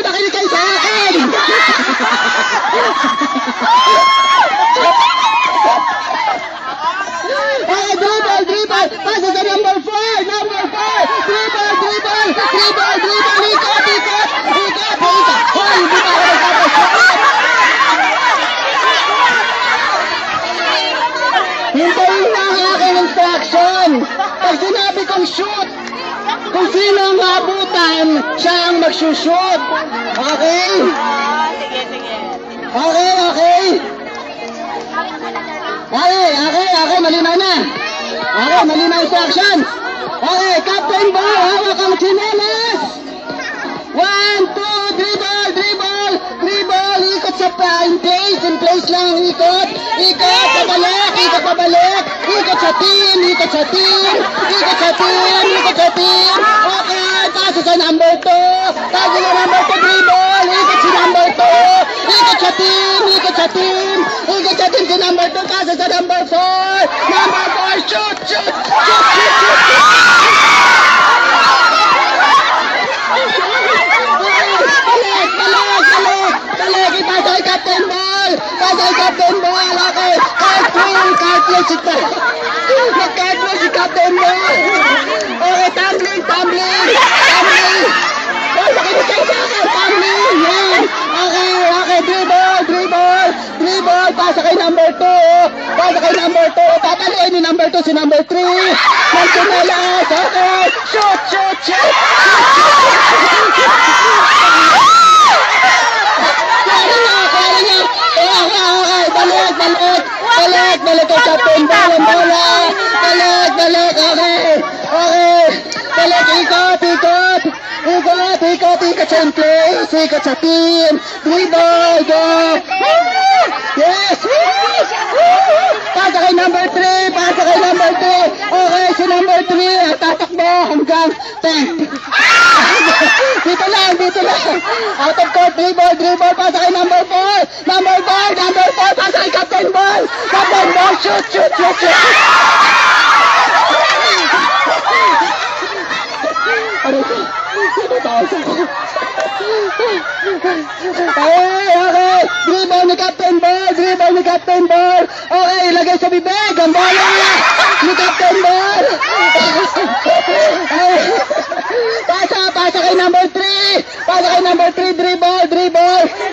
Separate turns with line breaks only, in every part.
makinig kayo sa akin! Okay, dribble! Pasa sa number 4! Dribble! Ikot! Hoy, hindi pa ako nagtapos! Hintayin na ang aking instruction! Pag sinabi kong shoot, kung sino ang maabutan, siya ang magsushoot! Okay? Okay! Okay, malinaw na. Okay, malinaw instructions. Okay, Captain Ball, hawak ang chinelas. 1, 2, dribble. Ikot sa in place lang, ikot. Pabalik. Ikot sa team. Okay, pasa sa number 2. Dribble. Ikot si number 2. Ikot sa team. Si number 2, pasa sa number 4. Number 4, shoot. Balik. Ipasa kay Captain Ball. Okay. Cartwheel si Captain Ball. Okay, tumbling. Oh, makinig kayo sa akin. Tumbling. Yan. Okay, dribble. Pasa kay number 2. Papaliin ni number 2 si number 3. Magsinelas. Okay. Shoot. Balik kay Captain Ball ang bola. Balik. Okay. Balik, ikot sa place. Ikot sa team. Dribble, go. Yes. Pasa kay number 3. Okay, si number 3. Tatakbo hanggang 10. Dito lang. Out of court, dribble. Pasa kay number 4. Number 4. Pasa kay Captain Ball. Shoot. Okay. Dribble ni Captain Ball. Okay, ilagay sa bibig. Ang bola ni Captain Ball. Pasa kay number 3.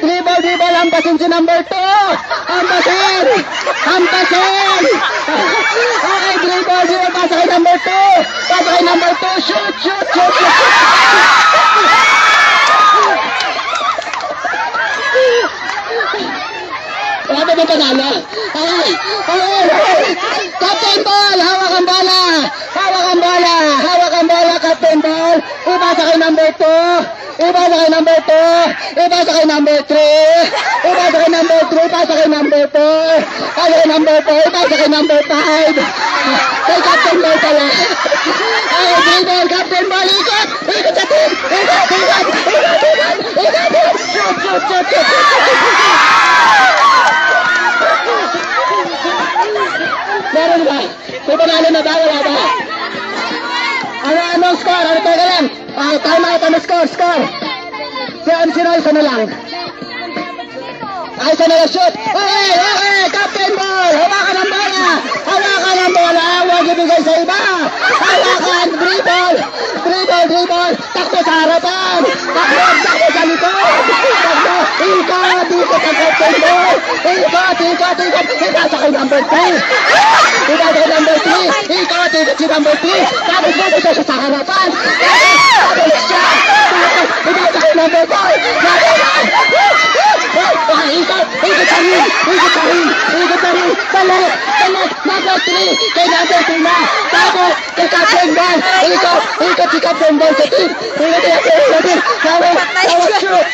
Dribble. Hampasin si number 2. Hampasin. Okay, dribble. Pasa kay number 2. Shoot. Wala ba panalo? Captain Ball, hawak ang bola, Captain Ball. Ipasa kay number 2. Ipasa kay number 3. Pasa kay number 4. Pasa kay number 5. Kay Captain Ball pala. Dribble, Captain Ball, ikot sa team. Shoot. Meron ba? May panalo na ba? Wala ba? Anong score? Teka lang. Time out. Ano score? Sino isa na lang? Isa na lang shoot. Okay. Captain Ball. Hawakan ang bola. Huwag ibigay sa iba. Hawakan. Dribble. Takbo sa harapan. Takbo sa likod. Ikot ang Captain Ball. Ikot. Ipasa kay number 3. Ikot si number 3. Tapos siya sa harapan. Ipasa kay number 4. Ikot sa rin. Balik. Number 3. Kay number 3 na. Tapos kay Captain Ball. Ikot si Captain Ball sa team. Ikot. Shoot.